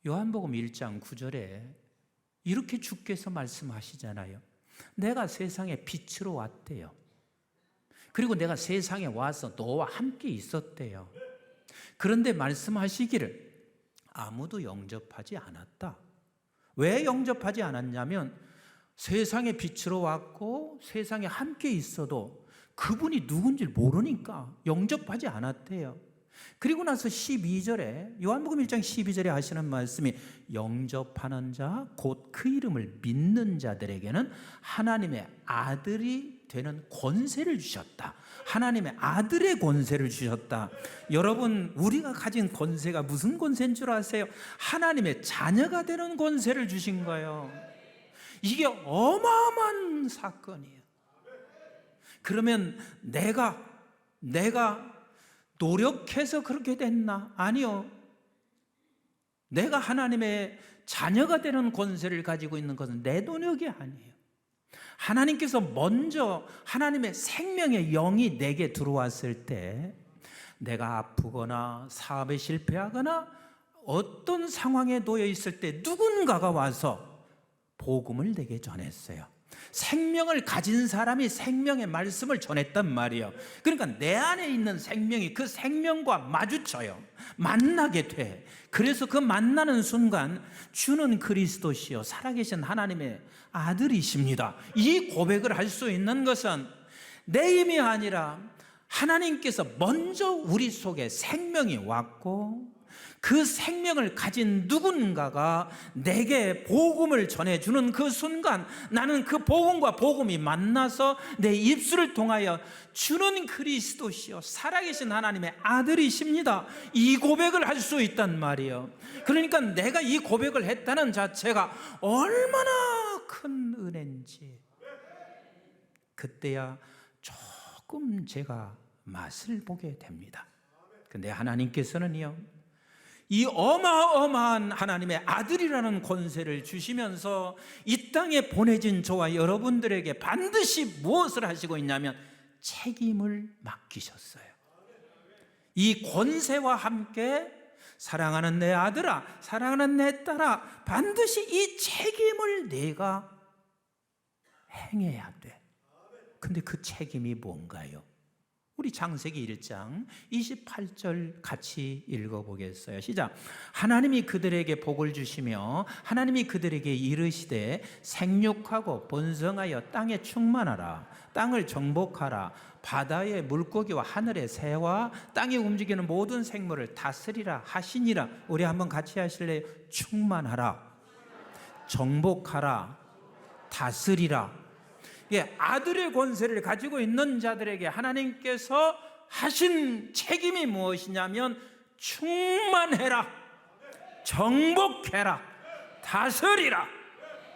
요한복음 1장 9절에 이렇게 주께서 말씀하시잖아요. 내가 세상에 빛으로 왔대요. 그리고 내가 세상에 와서 너와 함께 있었대요. 그런데 말씀하시기를 아무도 영접하지 않았다. 왜 영접하지 않았냐면 세상에 빛으로 왔고 세상에 함께 있어도 그분이 누군지 모르니까 영접하지 않았대요. 그리고 나서 12절에 요한복음 1장 12절에 하시는 말씀이 영접하는 자 곧 그 이름을 믿는 자들에게는 하나님의 아들이 되는 권세를 주셨다. 하나님의 아들의 권세를 주셨다. 여러분, 우리가 가진 권세가 무슨 권세인 줄 아세요? 하나님의 자녀가 되는 권세를 주신 거예요. 이게 어마어마한 사건이에요. 그러면 내가 노력해서 그렇게 됐나? 아니요. 내가 하나님의 자녀가 되는 권세를 가지고 있는 것은 내 노력이 아니에요. 하나님께서 먼저 하나님의 생명의 영이 내게 들어왔을 때 내가 아프거나 사업에 실패하거나 어떤 상황에 놓여 있을 때 누군가가 와서 복음을 내게 전했어요. 생명을 가진 사람이 생명의 말씀을 전했단 말이에요. 그러니까 내 안에 있는 생명이 그 생명과 마주쳐요. 만나게 돼. 그래서 그 만나는 순간 주는 그리스도시요 살아계신 하나님의 아들이십니다. 이 고백을 할 수 있는 것은 내 힘이 아니라 하나님께서 먼저 우리 속에 생명이 왔고 그 생명을 가진 누군가가 내게 복음을 전해주는 그 순간 나는 그 복음과 복음이 만나서 내 입술을 통하여 주는 그리스도시요 살아계신 하나님의 아들이십니다. 이 고백을 할 수 있단 말이에요. 그러니까 내가 이 고백을 했다는 자체가 얼마나 큰 은혜인지 그때야 조금 제가 맛을 보게 됩니다. 근데 하나님께서는요 이 어마어마한 하나님의 아들이라는 권세를 주시면서 이 땅에 보내진 저와 여러분들에게 반드시 무엇을 하시고 있냐면 책임을 맡기셨어요. 이 권세와 함께 사랑하는 내 아들아, 사랑하는 내 딸아, 반드시 이 책임을 내가 행해야 돼. 근데 그 책임이 뭔가요? 우리 창세기 1장 28절 같이 읽어보겠어요. 시작. 하나님이 그들에게 복을 주시며 하나님이 그들에게 이르시되 생육하고 번성하여 땅에 충만하라. 땅을 정복하라. 바다의 물고기와 하늘의 새와 땅에 움직이는 모든 생물을 다스리라 하시니라. 우리 한번 같이 하실래요? 충만하라. 정복하라. 다스리라. 예, 아들의 권세를 가지고 있는 자들에게 하나님께서 하신 책임이 무엇이냐면 충만해라, 정복해라, 다스리라.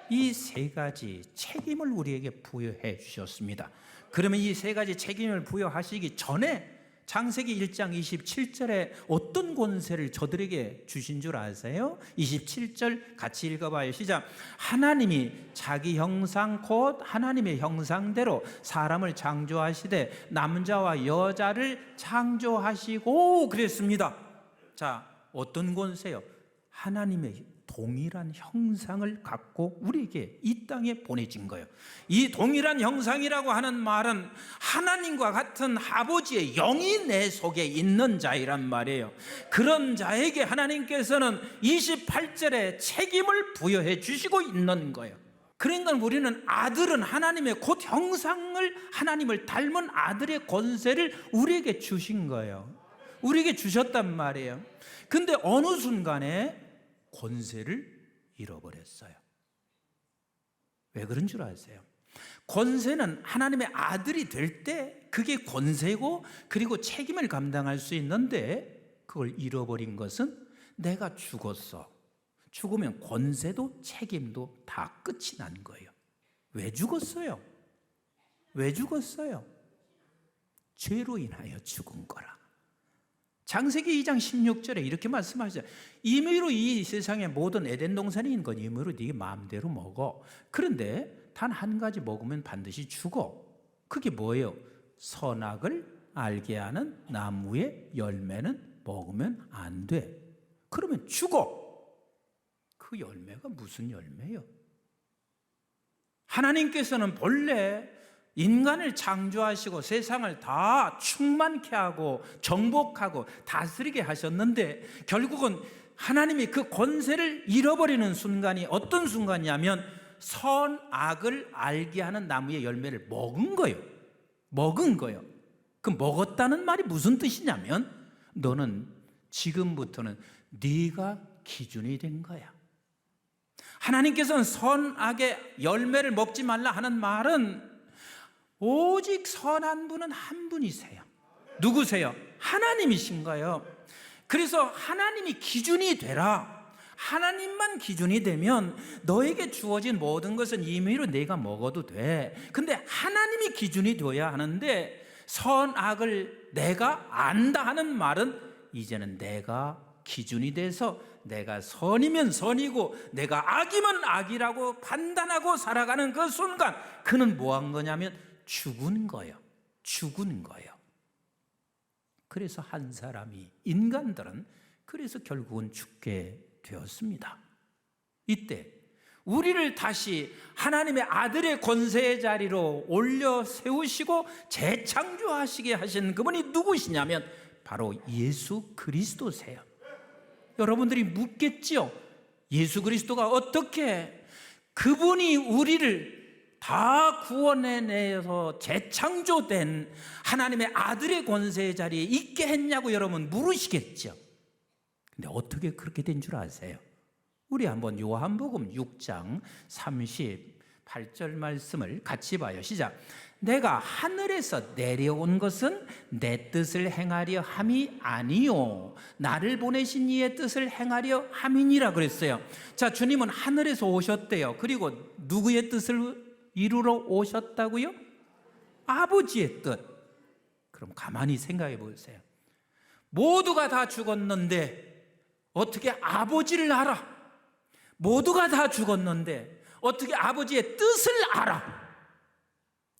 이 세 가지 책임을 우리에게 부여해 주셨습니다. 그러면 이 세 가지 책임을 부여하시기 전에 창세기 1장 27절에 어떤 권세를 저들에게 주신 줄 아세요? 27절 같이 읽어봐요. 시작. 하나님이 자기 형상 곧 하나님의 형상대로 사람을 창조하시되 남자와 여자를 창조하시고 그랬습니다. 자, 어떤 권세요? 하나님의 동일한 형상을 갖고 우리에게 이 땅에 보내진 거예요. 이 동일한 형상이라고 하는 말은 하나님과 같은 아버지의 영이 내 속에 있는 자이란 말이에요. 그런 자에게 하나님께서는 28절에 책임을 부여해 주시고 있는 거예요. 그러니까 우리는 아들은 하나님의 곧 형상을 하나님을 닮은 아들의 권세를 우리에게 주신 거예요. 우리에게 주셨단 말이에요. 근데 어느 순간에 권세를 잃어버렸어요. 왜 그런 줄 아세요? 권세는 하나님의 아들이 될 때 그게 권세고 그리고 책임을 감당할 수 있는데 그걸 잃어버린 것은 내가 죽었어. 죽으면 권세도 책임도 다 끝이 난 거예요. 왜 죽었어요? 왜 죽었어요? 죄로 인하여 죽은 거라. 창세기 2장 16절에 이렇게 말씀하시죠. 임의로 이 세상의 모든 에덴 동산에 있는 건 임의로 네 마음대로 먹어. 그런데 단 한 가지 먹으면 반드시 죽어. 그게 뭐예요? 선악을 알게 하는 나무의 열매는 먹으면 안 돼. 그러면 죽어. 그 열매가 무슨 열매요? 하나님께서는 본래 인간을 창조하시고 세상을 다 충만케 하고 정복하고 다스리게 하셨는데 결국은 하나님이 그 권세를 잃어버리는 순간이 어떤 순간이냐면 선악을 알게 하는 나무의 열매를 먹은 거예요. 먹은 거예요. 그 먹었다는 말이 무슨 뜻이냐면 너는 지금부터는 네가 기준이 된 거야. 하나님께서는 선악의 열매를 먹지 말라 하는 말은 오직 선한 분은 한 분이세요. 누구세요? 하나님이신 거예요. 그래서 하나님이 기준이 되라. 하나님만 기준이 되면 너에게 주어진 모든 것은 임의로 내가 먹어도 돼. 근데 하나님이 기준이 되어야 하는데 선악을 내가 안다 하는 말은 이제는 내가 기준이 돼서 내가 선이면 선이고 내가 악이면 악이라고 판단하고 살아가는 그 순간 그는 뭐 한 거냐면 죽은 거예요. 죽은 거예요. 그래서 한 사람이 인간들은 그래서 결국은 죽게 되었습니다. 이때 우리를 다시 하나님의 아들의 권세의 자리로 올려 세우시고 재창조하시게 하신 그분이 누구시냐면 바로 예수 그리스도세요. 여러분들이 묻겠지요. 예수 그리스도가 어떻게 그분이 우리를 다 구원해내서 재창조된 하나님의 아들의 권세의 자리에 있게 했냐고 여러분 물으시겠죠. 근데 어떻게 그렇게 된 줄 아세요? 우리 한번 요한복음 6장 38절 말씀을 같이 봐요. 시작. 내가 하늘에서 내려온 것은 내 뜻을 행하려 함이 아니요 나를 보내신 이의 뜻을 행하려 함이니라 그랬어요. 자, 주님은 하늘에서 오셨대요. 그리고 누구의 뜻을 이루러 오셨다고요? 아버지의 뜻. 그럼 가만히 생각해 보세요. 모두가 다 죽었는데 어떻게 아버지를 알아? 모두가 다 죽었는데 어떻게 아버지의 뜻을 알아?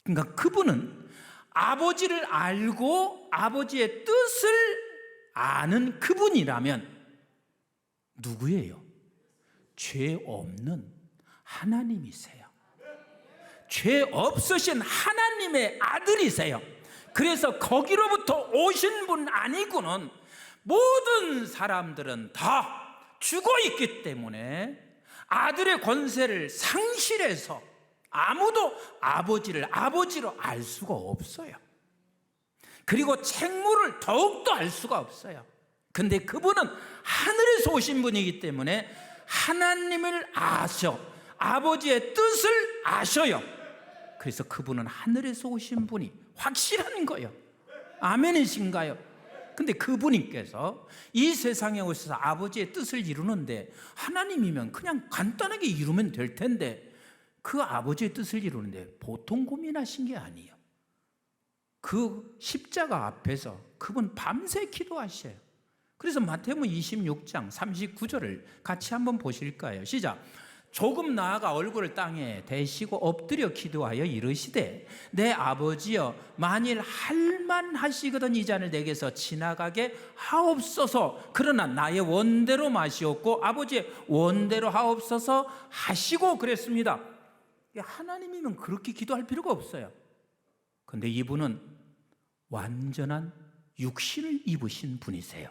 그러니까 그분은 아버지를 알고 아버지의 뜻을 아는 그분이라면 누구예요? 죄 없는 하나님이세요. 죄 없으신 하나님의 아들이세요. 그래서 거기로부터 오신 분 아니고는 모든 사람들은 다 죽어 있기 때문에 아들의 권세를 상실해서 아무도 아버지를 아버지로 알 수가 없어요. 그리고 책무를 더욱더 알 수가 없어요. 근데 그분은 하늘에서 오신 분이기 때문에 하나님을 아셔, 아버지의 뜻을 아셔요. 그래서 그분은 하늘에서 오신 분이 확실한 거예요. 아멘이신가요? 근데 그분께서 이 세상에 오셔서 아버지의 뜻을 이루는데 하나님이면 그냥 간단하게 이루면 될 텐데 그 아버지의 뜻을 이루는데 보통 고민하신 게 아니에요. 그 십자가 앞에서 그분 밤새 기도하셔요. 그래서 마태복음 26장 39절을 같이 한번 보실까요? 시작. 조금 나아가 얼굴을 땅에 대시고 엎드려 기도하여 이르시되 내 아버지여 만일 할만하시거든 이 잔을 내게서 지나가게 하옵소서. 그러나 나의 원대로 마시옵고 아버지의 원대로 하옵소서 하시고 그랬습니다. 하나님이면 그렇게 기도할 필요가 없어요. 근데 이분은 완전한 육신을 입으신 분이세요.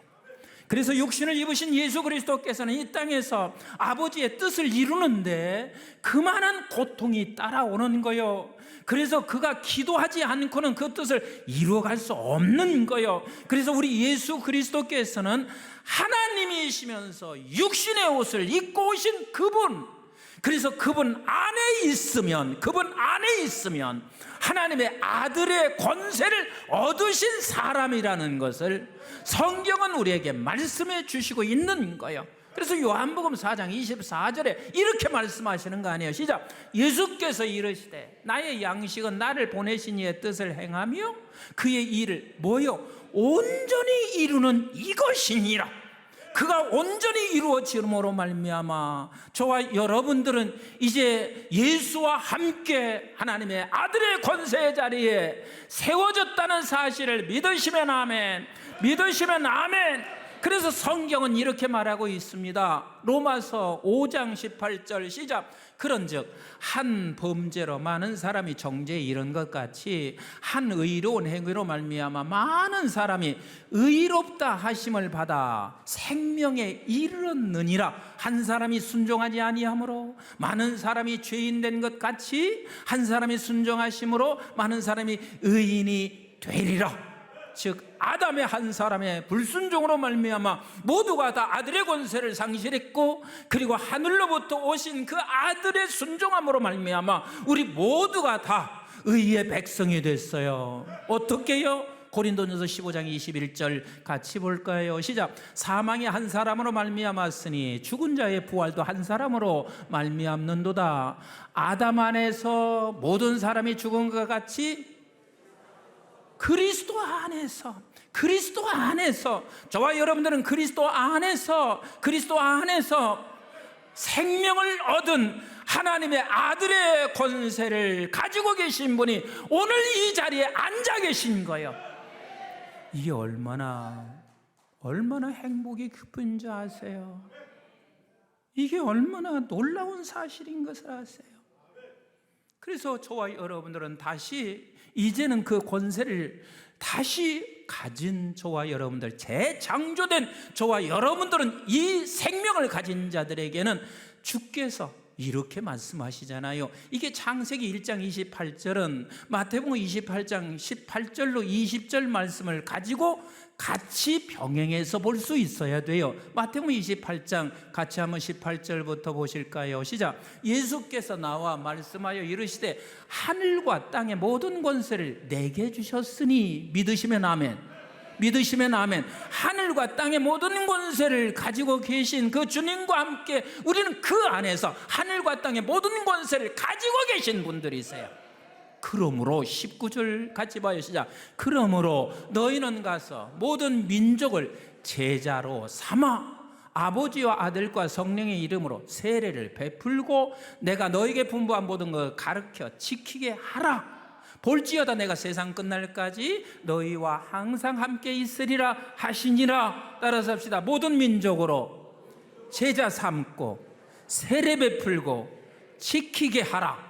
그래서 육신을 입으신 예수 그리스도께서는 이 땅에서 아버지의 뜻을 이루는데 그만한 고통이 따라오는 거예요. 그래서 그가 기도하지 않고는 그 뜻을 이루어갈 수 없는 거예요. 그래서 우리 예수 그리스도께서는 하나님이시면서 육신의 옷을 입고 오신 그분, 그래서 그분 안에 있으면 하나님의 아들의 권세를 얻으신 사람이라는 것을 성경은 우리에게 말씀해 주시고 있는 거예요. 그래서 요한복음 4장 24절에 이렇게 말씀하시는 거 아니에요? 시작. 예수께서 이르시되 나의 양식은 나를 보내신 이의 뜻을 행하며 그의 일을 뭐요? 온전히 이루는 이것이니라. 그가 온전히 이루어짐으로 말미암아 저와 여러분들은 이제 예수와 함께 하나님의 아들의 권세의 자리에 세워졌다는 사실을 믿으시면 아멘, 믿으시면 아멘. 그래서 성경은 이렇게 말하고 있습니다. 로마서 5장 18절 시작. 그런즉 한 범죄로 많은 사람이 정죄에 이른 것 같이 한 의로운 행위로 말미암아 많은 사람이 의롭다 하심을 받아 생명에 이르렀느니라. 한 사람이 순종하지 아니하므로 많은 사람이 죄인 된 것 같이 한 사람이 순종하심으로 많은 사람이 의인이 되리라. 즉 아담의 한 사람의 불순종으로 말미암아 모두가 다 아들의 권세를 상실했고, 그리고 하늘로부터 오신 그 아들의 순종함으로 말미암아 우리 모두가 다 의의 백성이 됐어요. 어떻게요? 고린도전서 15장 21절 같이 볼까요? 시작. 사망이 한 사람으로 말미암았으니 죽은 자의 부활도 한 사람으로 말미암는도다. 아담 안에서 모든 사람이 죽은 것 같이 그리스도 안에서 저와 여러분들은 그리스도 안에서 생명을 얻은 하나님의 아들의 권세를 가지고 계신 분이 오늘 이 자리에 앉아 계신 거예요. 이게 얼마나 행복이 깊은지 아세요? 이게 얼마나 놀라운 사실인 것을 아세요? 그래서 저와 여러분들은 다시 이제는 그 권세를 다시 가진 저와 여러분들, 재창조된 저와 여러분들은, 이 생명을 가진 자들에게는 주께서 이렇게 말씀하시잖아요. 이게 창세기 1장 28절은 마태복음 28장 18절로 20절 말씀을 가지고 같이 병행해서 볼 수 있어야 돼요. 마태복음 28장 같이 한번 18절부터 보실까요? 시작. 예수께서 나와 말씀하여 이르시되 하늘과 땅의 모든 권세를 내게 주셨으니 믿으시면 아멘. 믿으시면 아멘. 하늘과 땅의 모든 권세를 가지고 계신 그 주님과 함께 우리는 그 안에서 하늘과 땅의 모든 권세를 가지고 계신 분들이세요. 그러므로 19절 같이 봐요. 시작. 그러므로 너희는 가서 모든 민족을 제자로 삼아 아버지와 아들과 성령의 이름으로 세례를 베풀고 내가 너에게 분부한 모든 것을 가르쳐 지키게 하라. 볼지어다 내가 세상 끝날까지 너희와 항상 함께 있으리라 하시니라. 따라서 합시다. 모든 민족으로 제자 삼고 세례 베풀고 지키게 하라.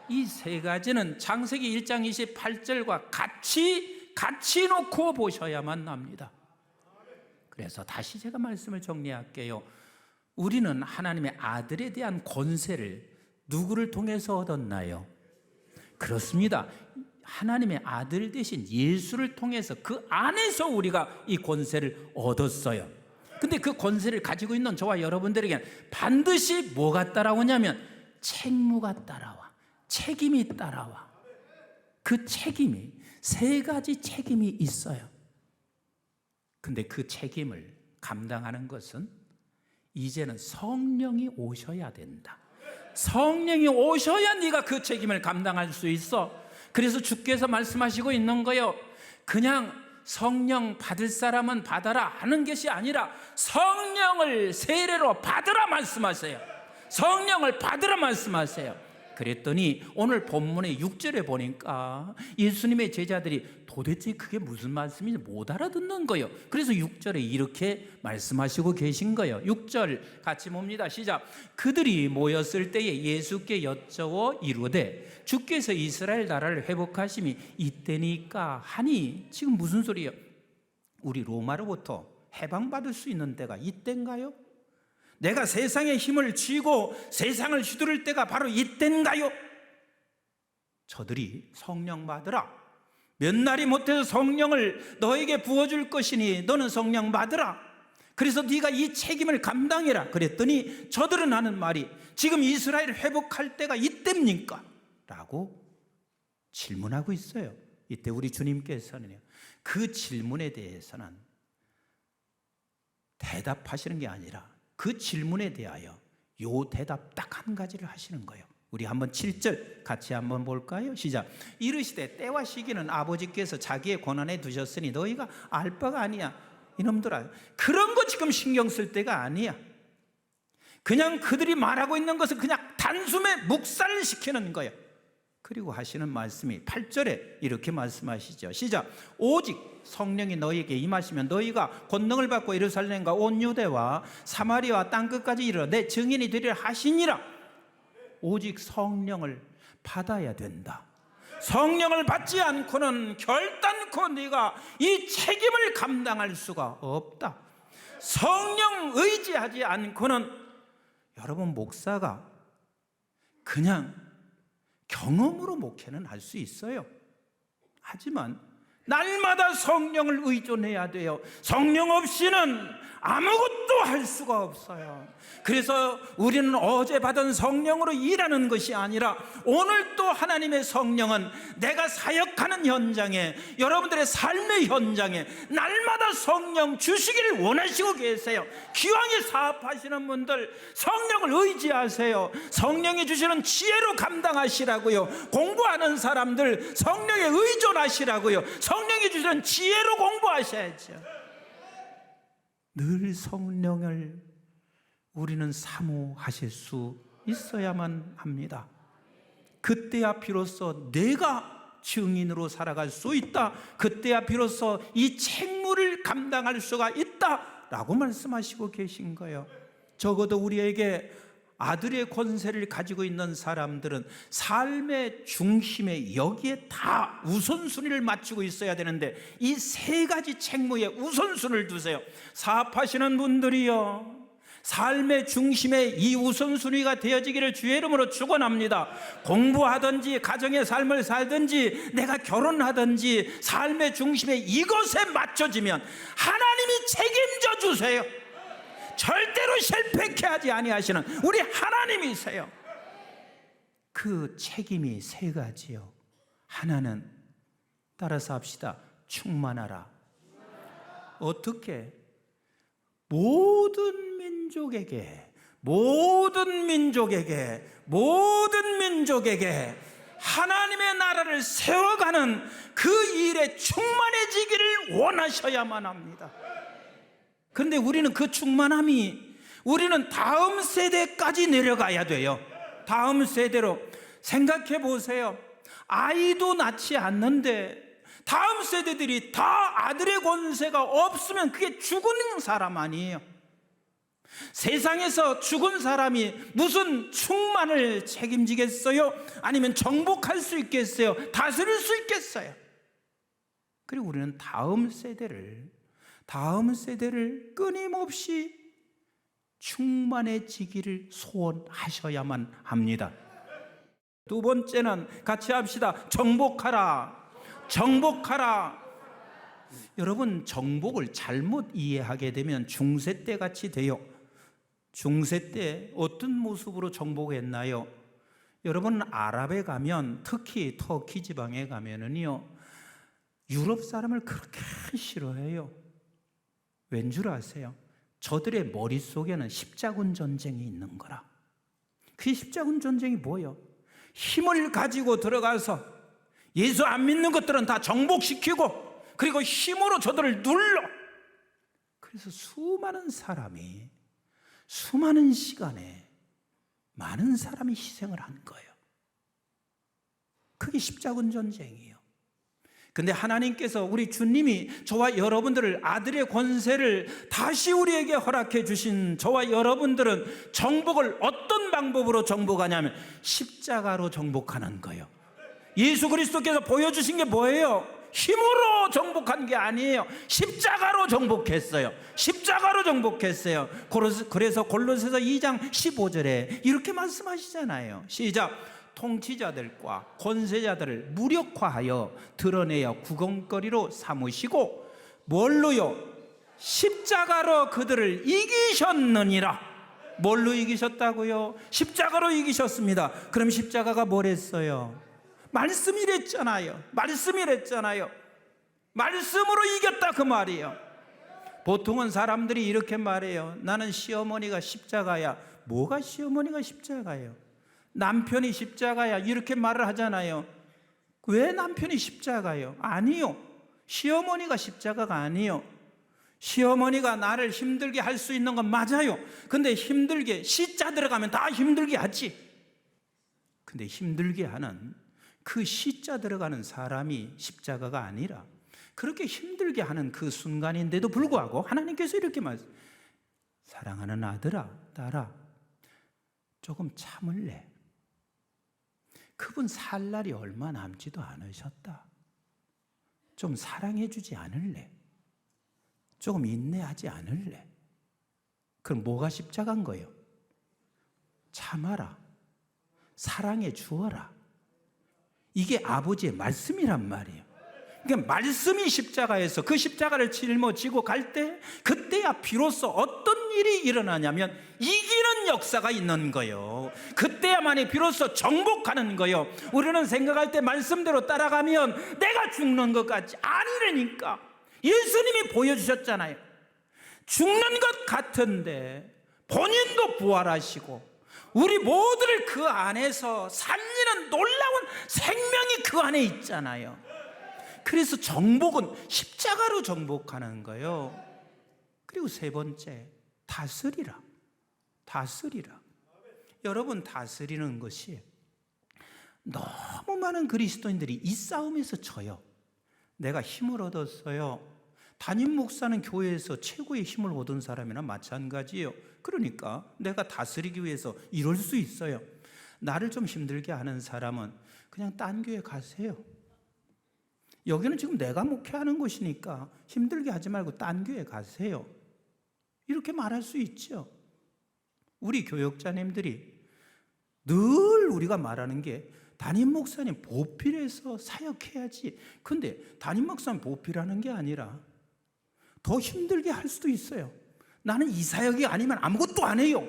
이 세 가지는 창세기 1장 28절과 같이 놓고 보셔야만 합니다. 그래서 다시 제가 말씀을 정리할게요. 우리는 하나님의 아들에 대한 권세를 누구를 통해서 얻었나요? 그렇습니다. 하나님의 아들 대신 예수를 통해서 그 안에서 우리가 이 권세를 얻었어요. 근데 그 권세를 가지고 있는 저와 여러분들에게는 반드시 뭐가 따라오냐면 책무가 따라와. 책임이 따라와. 그 책임이 세 가지 책임이 있어요. 근데 그 책임을 감당하는 것은 이제는 성령이 오셔야 된다. 성령이 오셔야 네가 그 책임을 감당할 수 있어. 그래서 주께서 말씀하시고 있는 거예요. 그냥 성령 받을 사람은 받아라 하는 것이 아니라 성령을 세례로 받으라 말씀하세요. 성령을 받으라 말씀하세요. 그랬더니 오늘 본문의 6절에 보니까 예수님의 제자들이 도대체 그게 무슨 말씀인지 못 알아듣는 거예요. 그래서 6절에 이렇게 말씀하시고 계신 거예요. 6절 같이 봅니다. 시작. 그들이 모였을 때에 예수께 여쭤워 이르되 주께서 이스라엘 나라를 회복하심이 이때니까 하니. 지금 무슨 소리예요? 우리 로마로부터 해방받을 수 있는 때가 이때인가요? 내가 세상의 힘을 쥐고 세상을 휘두를 때가 바로 이때인가요? 저들이 성령 받으라. 몇 날이 못해서 성령을 너에게 부어줄 것이니 너는 성령 받으라. 그래서 네가 이 책임을 감당해라. 그랬더니 저들은 하는 말이 지금 이스라엘을 회복할 때가 이때입니까? 라고 질문하고 있어요. 이때 우리 주님께서는요, 그 질문에 대해서는 대답하시는 게 아니라 그 질문에 대하여 요 대답 딱 한 가지를 하시는 거예요. 우리 한번 7절 같이 한번 볼까요? 시작. 이르시되 때와 시기는 아버지께서 자기의 권한에 두셨으니 너희가 알 바가 아니야. 이놈들아, 그런 거 지금 신경 쓸 때가 아니야. 그냥 그들이 말하고 있는 것을 그냥 단숨에 묵살시키는 거예요. 그리고 하시는 말씀이 8절에 이렇게 말씀하시죠. 시작. 오직 성령이 너희에게 임하시면 너희가 권능을 받고 예루살렘과 온 유대와 사마리아와 땅끝까지 이르러 내 증인이 되리라 하시니라. 오직 성령을 받아야 된다. 성령을 받지 않고는 결단코 네가 이 책임을 감당할 수가 없다. 성령 의지하지 않고는 여러분, 목사가 그냥 경험으로 목회는 할 수 있어요. 하지만 날마다 성령을 의존해야 돼요. 성령 없이는 아무것도 할 수가 없어요. 그래서 우리는 어제 받은 성령으로 일하는 것이 아니라 오늘 또 하나님의 성령은 내가 사역하는 현장에, 여러분들의 삶의 현장에 날마다 성령 주시기를 원하시고 계세요. 기왕에 사업하시는 분들 성령을 의지하세요. 성령이 주시는 지혜로 감당하시라고요. 공부하는 사람들 성령에 의존하시라고요. 성령이 주시는 지혜로 공부하셔야죠. 늘 성령을 우리는 사모하실 수 있어야만 합니다. 그때야 비로소 내가 증인으로 살아갈 수 있다. 그때야 비로소 이 책무를 감당할 수가 있다라고 말씀하시고 계신 거예요. 적어도 우리에게 아들의 권세를 가지고 있는 사람들은 삶의 중심에 여기에 다 우선순위를 맞추고 있어야 되는데 이 세 가지 책무에 우선순위를 두세요. 사업하시는 분들이요, 삶의 중심에 이 우선순위가 되어지기를 주의 이름으로 축원합니다. 공부하든지 가정의 삶을 살든지 내가 결혼하든지 삶의 중심에 이것에 맞춰지면 하나님이 책임져 주세요. 절대로 실패케 하지 아니하시는 우리 하나님이세요. 그 책임이 세 가지요. 하나는 따라서 합시다. 충만하라. 어떻게? 모든 민족에게 하나님의 나라를 세워가는 그 일에 충만해지기를 원하셔야만 합니다. 그런데 우리는 그 충만함이 우리는 다음 세대까지 내려가야 돼요. 다음 세대로. 생각해 보세요. 아이도 낳지 않는데 다음 세대들이 다 아들의 권세가 없으면 그게 죽은 사람 아니에요. 세상에서 죽은 사람이 무슨 충만을 책임지겠어요? 아니면 정복할 수 있겠어요? 다스릴 수 있겠어요? 그리고 우리는 다음 세대를 끊임없이 충만해지기를 소원하셔야만 합니다. 두 번째는 같이 합시다. 정복하라. 여러분, 정복을 잘못 이해하게 되면 중세 때 같이 돼요. 중세 때 어떤 모습으로 정복했나요? 여러분, 아랍에 가면, 특히 터키 지방에 가면은요, 유럽 사람을 그렇게 싫어해요. 왠 줄 아세요? 저들의 머릿속에는 십자군 전쟁이 있는 거라. 그 십자군 전쟁이 뭐예요? 힘을 가지고 들어가서 예수 안 믿는 것들은 다 정복시키고, 그리고 힘으로 저들을 눌러. 그래서 수많은 사람이 수많은 시간에 많은 사람이 희생을 한 거예요. 그게 십자군 전쟁이에요. 근데 하나님께서, 우리 주님이 저와 여러분들을, 아들의 권세를 다시 우리에게 허락해 주신 저와 여러분들은 정복을 어떤 방법으로 정복하냐면 십자가로 정복하는 거예요. 예수 그리스도께서 보여주신 게 뭐예요? 힘으로 정복한 게 아니에요. 십자가로 정복했어요. 그래서 골로새서 2장 15절에 이렇게 말씀하시잖아요. 시작. 통치자들과 권세자들을 무력화하여 드러내어 구경거리로 삼으시고, 뭘로요? 십자가로 그들을 이기셨느니라. 뭘로 이기셨다고요? 십자가로 이기셨습니다. 그럼 십자가가 뭘 했어요? 말씀이랬잖아요. 말씀으로 이겼다 그 말이에요. 보통은 사람들이 이렇게 말해요. 나는 시어머니가 십자가야. 뭐가 시어머니가 십자가예요? 남편이 십자가야, 이렇게 말을 하잖아요. 왜 남편이 십자가예요? 아니요, 시어머니가 십자가가 아니요. 시어머니가 나를 힘들게 할 수 있는 건 맞아요. 근데 힘들게, 시자 들어가면 다 힘들게 하지. 근데 힘들게 하는 그 시자 들어가는 사람이 십자가가 아니라 그렇게 힘들게 하는 그 순간인데도 불구하고 하나님께서 이렇게 말씀, 사랑하는 아들아, 딸아, 조금 참을래. 그분 살 날이 얼마 남지도 않으셨다. 좀 사랑해 주지 않을래? 조금 인내하지 않을래? 그럼 뭐가 십자가인 거예요? 참아라. 사랑해 주어라. 이게 아버지의 말씀이란 말이에요. 그러니까 말씀이 십자가에서 그 십자가를 짊어지고 갈 때 그때야 비로소 어떤 일이 일어나냐면 이기는 역사가 있는 거예요. 그때야만이 비로소 정복하는 거예요. 우리는 생각할 때 말씀대로 따라가면 내가 죽는 것 같지 아니라니까. 예수님이 보여주셨잖아요. 죽는 것 같은데 본인도 부활하시고 우리 모두를 그 안에서 살리는 놀라운 생명이 그 안에 있잖아요. 그래서 정복은 십자가로 정복하는 거예요. 그리고 세 번째, 다스리라. 다스리라. 여러분, 다스리는 것이 너무 많은 그리스도인들이 이 싸움에서 져요. 내가 힘을 얻었어요. 담임 목사는 교회에서 최고의 힘을 얻은 사람이나 마찬가지예요. 그러니까 내가 다스리기 위해서 이럴 수 있어요. 나를 좀 힘들게 하는 사람은 그냥 딴 교회 가세요. 여기는 지금 내가 목회하는 곳이니까 힘들게 하지 말고 딴 교회 가세요. 이렇게 말할 수 있죠. 우리 교역자님들이 늘 우리가 말하는 게 담임 목사님 보필해서 사역해야지. 근데 담임 목사님 보필하는 게 아니라 더 힘들게 할 수도 있어요. 나는 이 사역이 아니면 아무것도 안 해요.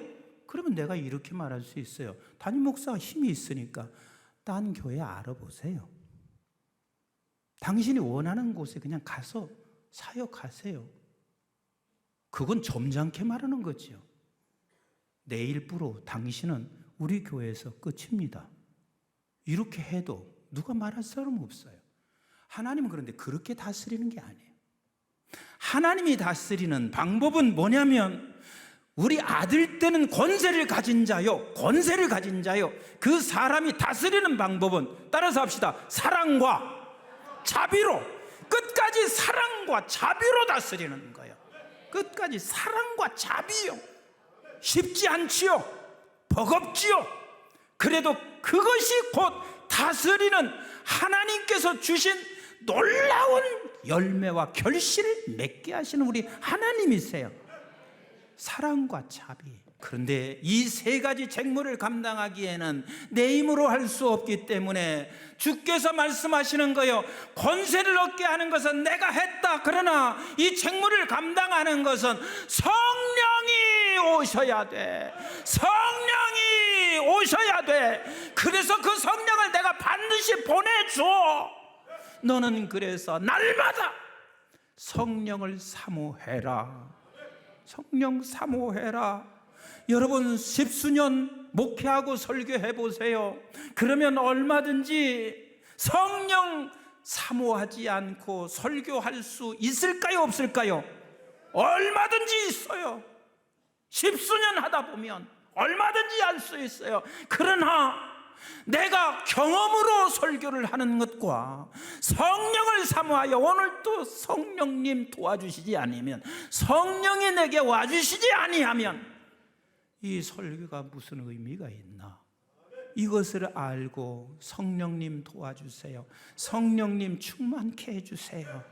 그러면 내가 이렇게 말할 수 있어요. 담임 목사가 힘이 있으니까 딴 교회 알아보세요. 당신이 원하는 곳에 그냥 가서 사역하세요. 그건 점잖게 말하는 거죠. 내일부로 당신은 우리 교회에서 끝입니다. 이렇게 해도 누가 말할 사람 없어요. 하나님은 그런데 그렇게 다스리는 게 아니에요. 하나님이 다스리는 방법은 뭐냐면 우리 아들 때는 권세를 가진 자요. 권세를 가진 자요. 그 사람이 다스리는 방법은 따라서 합시다. 사랑과 자비로, 끝까지 사랑과 자비로 다스리는 거예요. 끝까지 사랑과 자비요. 쉽지 않지요. 버겁지요. 그래도 그것이 곧 다스리는 하나님께서 주신 놀라운 열매와 결실을 맺게 하시는 우리 하나님이세요. 사랑과 자비. 그런데 이 세 가지 책무를 감당하기에는 내 힘으로 할 수 없기 때문에 주께서 말씀하시는 거예요. 권세를 얻게 하는 것은 내가 했다. 그러나 이 책무를 감당하는 것은 성령이 오셔야 돼. 성령이 오셔야 돼. 그래서 그 성령을 내가 반드시 보내줘. 너는 그래서 날마다 성령을 사모해라. 성령 사모해라. 여러분 10수년 목회하고 설교해 보세요. 그러면 얼마든지 성령 사모하지 않고 설교할 수 있을까요? 없을까요? 얼마든지 있어요. 10수년 하다 보면 얼마든지 할 수 있어요. 그러나 내가 경험으로 설교를 하는 것과 성령을 사모하여 오늘 또 성령님 도와주시지 아니면, 성령이 내게 와주시지 아니하면 이 설교가 무슨 의미가 있나? 이것을 알고 성령님 도와주세요. 성령님 충만케 해주세요.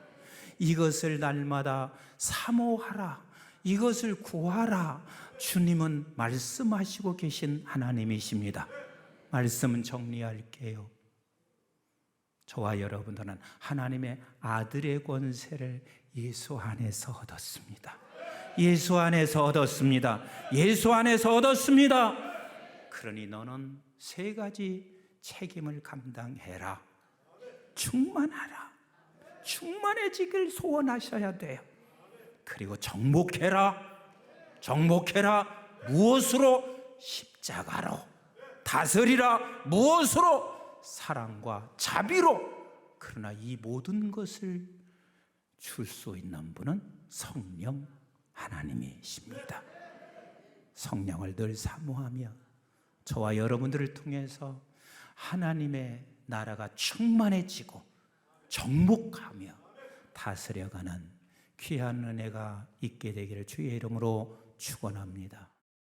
이것을 날마다 사모하라. 이것을 구하라. 주님은 말씀하시고 계신 하나님이십니다. 말씀은 정리할게요. 저와 여러분들은 하나님의 아들의 권세를 예수 안에서 얻었습니다. 예수 안에서 얻었습니다. 예수 안에서 얻었습니다. 그러니 너는 세 가지 책임을 감당해라. 충만하라. 충만해지길 소원하셔야 돼요. 그리고 정복해라. 정복해라. 무엇으로? 십자가로. 다스리라. 무엇으로? 사랑과 자비로. 그러나 이 모든 것을 줄 수 있는 분은 성령 하나님이십니다. 성령을 늘 사모하며 저와 여러분들을 통해서 하나님의 나라가 충만해지고 정복하며 다스려가는 귀한 은혜가 있게 되기를 주의 이름으로 축원합니다.